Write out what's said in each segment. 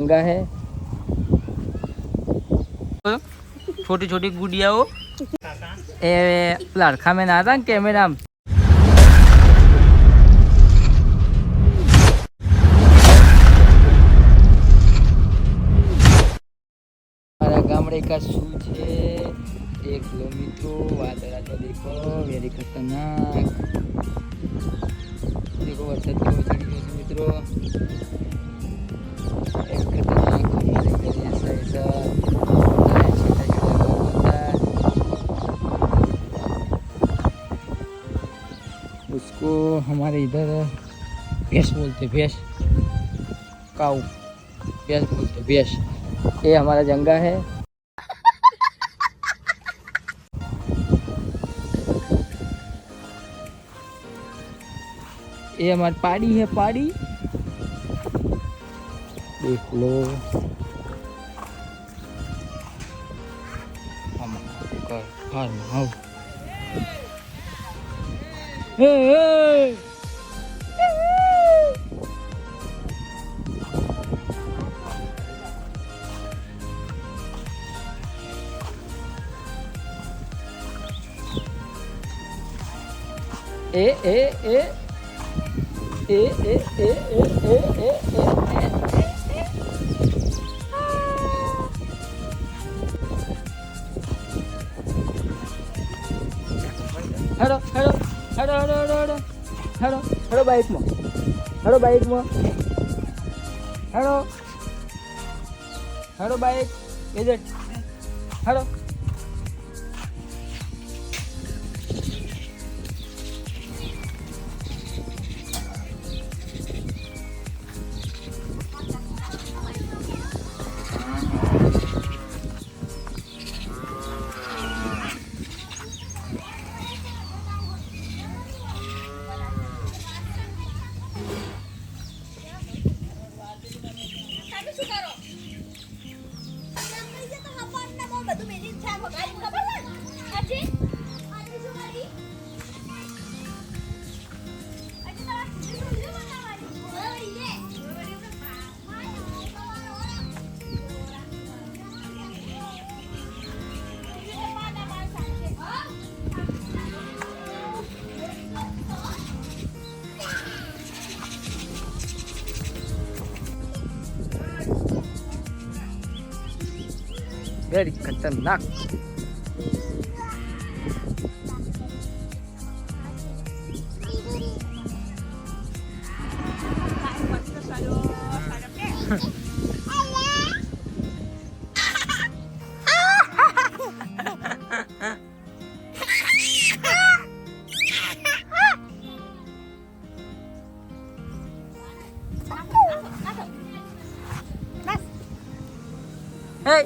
गंगा है, छोटी छोटी गुड़ियाओ लड़का में ना था कैमरा गामड़े का शू है। देख लो मित्रों, वादड़ा तो देखो वेरी खतरनाक। देखो वरसाद केવો ચડી ગયો છે મિત્રો, એક खतरनाक हमारे घर ऐसा ऐसा उसको हमारे इधर भैंस बोलते, भैंस काऊ भैंस बोलते, भैंस। ये हमारा जंगा है। ये हमारी पहाड़ी है, पहाड़ी देख लो। ए ए ए ए ए ए ए ए hello hello hello hello hello hello hello hello bike में, हेलो बाइक में, हेलो हेलो बाइक इधर, हेलो वेरी खतरनाक। Hey.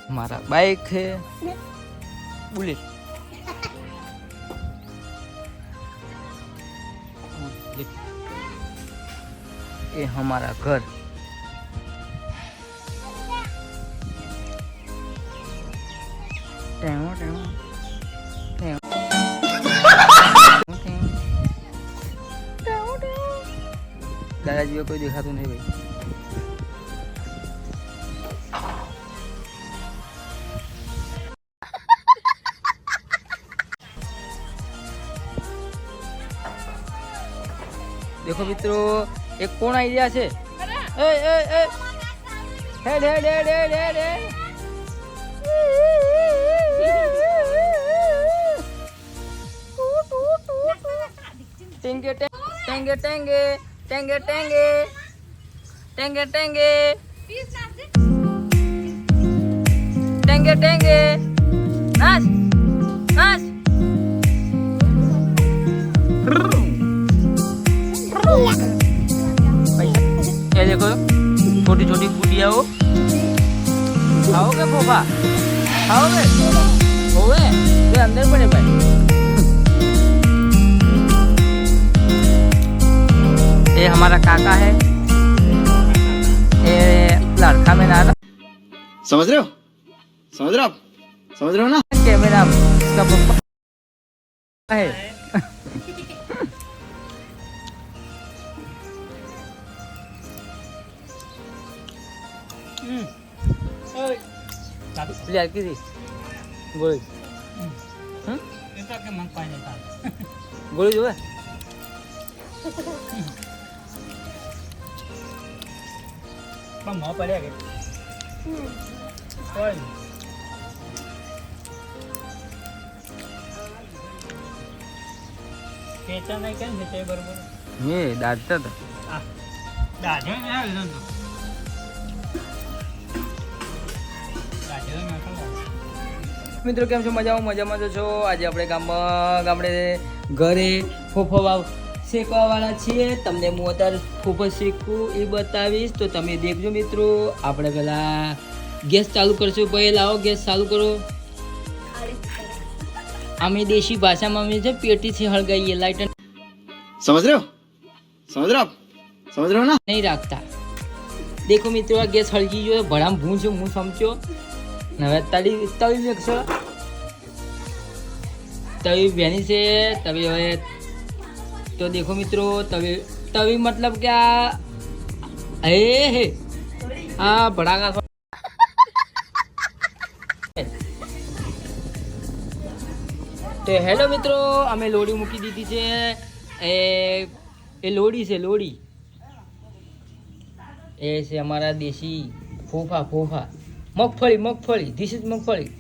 हमारा बाइक है बुलेट। ये हमारा घर। दादाजी को कोई दिखा तो नहीं भाई। देखो मित्रों, एक कौन आइडिया છે? ए ए ए head head head head head टेंगे टेंगे टेंगे टेंगे टेंगे टेंगे टेंगे टेंगे टेंगे नाच नाच। ये देखो छोटी छोटी गुड़ियाओ, खाओगे पोपा, खाओगे? तो अंदर पड़े भाई। ये हमारा काका है, ये लड़का में ना, समझ रहे हो, समझ रहे हो आप, समझ रहे हो ना। कैमरा इसका पप्पा है। प्लेयर की गोली गोली जो है पड़ेगा खेचा नाही काय खेचाय बरोबर हे दाटतात दाढे नाही तो મિત્રો કેમ છો? મજામાં છો? આજે આપણે ગામડે ઘરે ફોફા શેકવાવાળા છીએ. તમને હું અત્યારે ફોફા શેકું એ બતાવીશ, તો તમે દેખજો મિત્રો. આપણે પેલા ગેસ ચાલુ કરશું. ભાઈ લાવો ગેસ ચાલુ કરો. અમે દેશી ભાષામાં અમે છે પેટીથી હળગાઈએ, લાઇટર समझ रहे हो, समझ रहे हो आप, समझ रहे हो ना। નહીં રાખતા. દેખો મિત્રો, આ ગેસ હળગી ગયો, ભડામ ભૂં છે, હું સમજો. હવે તવી મેકશો, તવી બેની છે તવી. હવે તો દેખો મિત્રો, તવી મતલબ કે આ હે આ ભડાકા. તો હેલો મિત્રો, અમે લોડી મૂકી દીધી છે. એ લોડી છે, લોડી એ છે અમારા દેશી ફોફા. મગફળી, ધીસ ઇઝ મગફળી.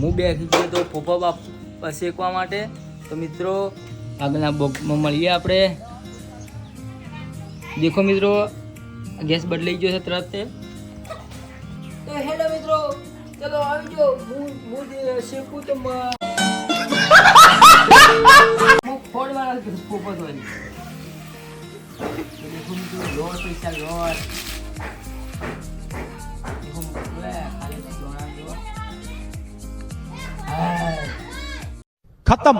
હું બેસી ગયો તો ફોફા શેકવા માટે. તો મિત્રો આગળના બોક્સમાં મળીએ આપણે. દેખો મિત્રો, ગેસ બદલાઈ ગયો છે તરત. તો હેલો મિત્રો, ચલો આવી જાઓ. હું શેકું તો ફોડ વાળા ફોફા વાળી. देखो मुझे लोड पैसा लोड देखो मुझे खाली जोड़ा दो खत्म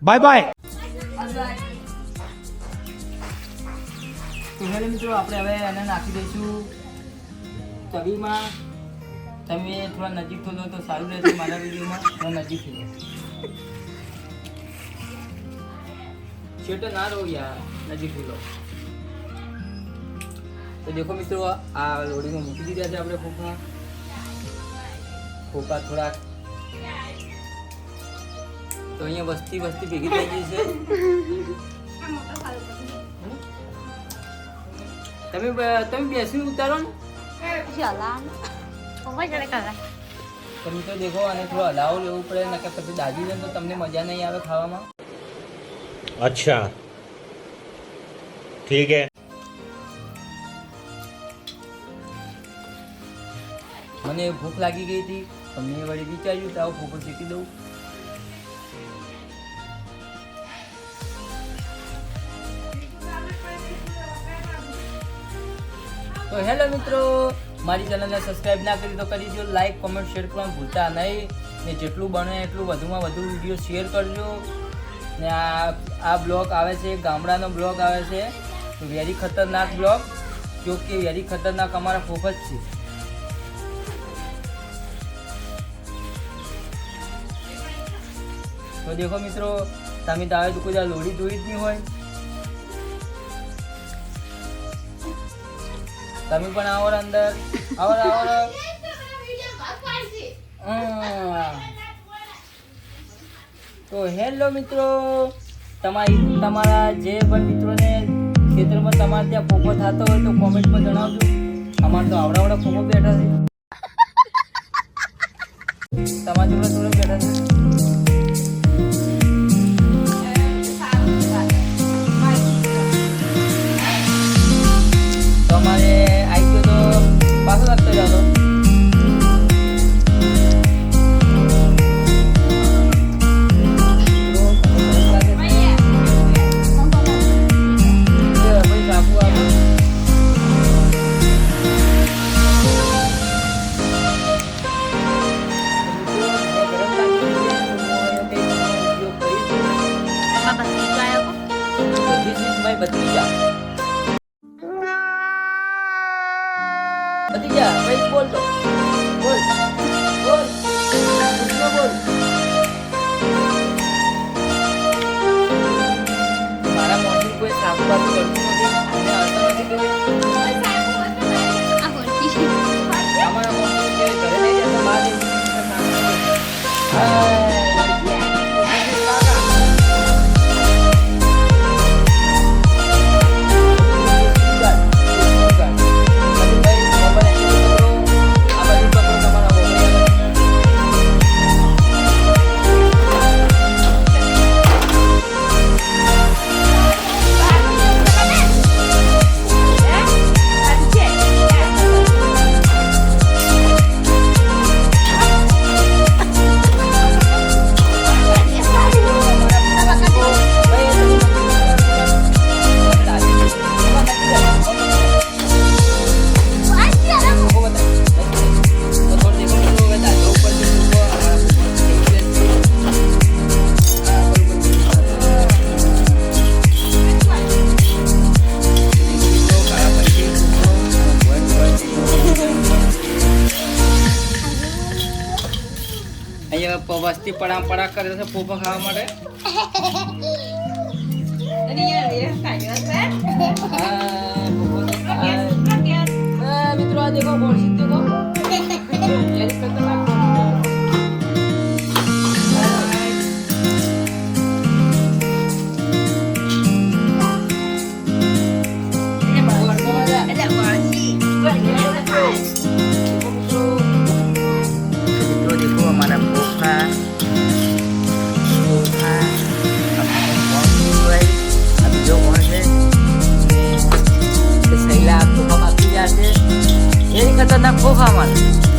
बाय बाय। તો હેલો મિત્રો, આપણે હવે એને નાખી દઈશું તવીમાં. તમે થોડા નજીક થો તો સારું રહેશે. મારા વિડીયોમાં થોડા નજીક થઈ જાય. છેટો ના રહો યાર, નજીક લો. તો દેખો મિત્રો, આ લોડીમાં મૂકી દીધા છે આપણે ફોફા થોડાક. તો અહીંયા વસ્તી ભેગી થઈ ગઈ છે. તમે બેસી ઉતારો ને. તમે તો દેખો, અને થોડો હલાવો લેવું પડે, નકર પછી દાજી જાય તો તમને મજા નહીં આવે ખાવામાં. अच्छा ठीक है। મને ભૂખ લાગી ગઈ હતી, તો મેં વળી વિચાર્યું કે આવો ફોફો શેકી દઉં. તો હેલો મિત્રો, મારી ચેનલને સબસ્ક્રાઇબ ના કરી તો કરી દો. લાઈક, કોમેન્ટ, શેર કરવાનું ભૂલતા નહીં. ને જેટલું બને એટલું વધુમાં વધુ વિડીયો શેર કરજો. ને આ બ્લોગ આવે છે, ગામડાનો બ્લોગ આવે છે, તો વેરી ખતરનાક બ્લોગ. જો કે વેરી ખતરનાક અમારા ફોફા જ છે. તો દેખો મિત્રો, તમે તો આવે તો કોઈ લોડી જોઈ જ નહીં હોય. તમે પણ આવો અંદર, આવો. તો હેલો મિત્રો, તમારા જે પણ મિત્રોને ખેતરમાં તમારે ત્યાં ફોફો થતો હોય તો કોમેન્ટમાં જણાવજો. અમારે તો આવડા ફોફો બેઠા છે, તમારા જોડે બેઠા છે. તો અમારે આવી ગયો તો પાછો લાગતો જતો. પતી જા ભાઈ બોલ તો બોલ બોલ કૃષ્ણ બોલ મારા મોઢું કોઈ સાફ બાફ કરતું નથી અને અડધો નથી કર્યો અમારા મોઢું કે ઘરે લઈ જાય તો બહાર જઈને કામ અહીંયા વસ્તી પડા કરે છે પોપા ખાવા માટે મિત્રો આ દેખો બોર્ડ દેખો यारी करता लागतो देखो हमारा पोखा अभी जो कौन है सही आपको हम अभी जाते ये खतरनाक पोखा हमारा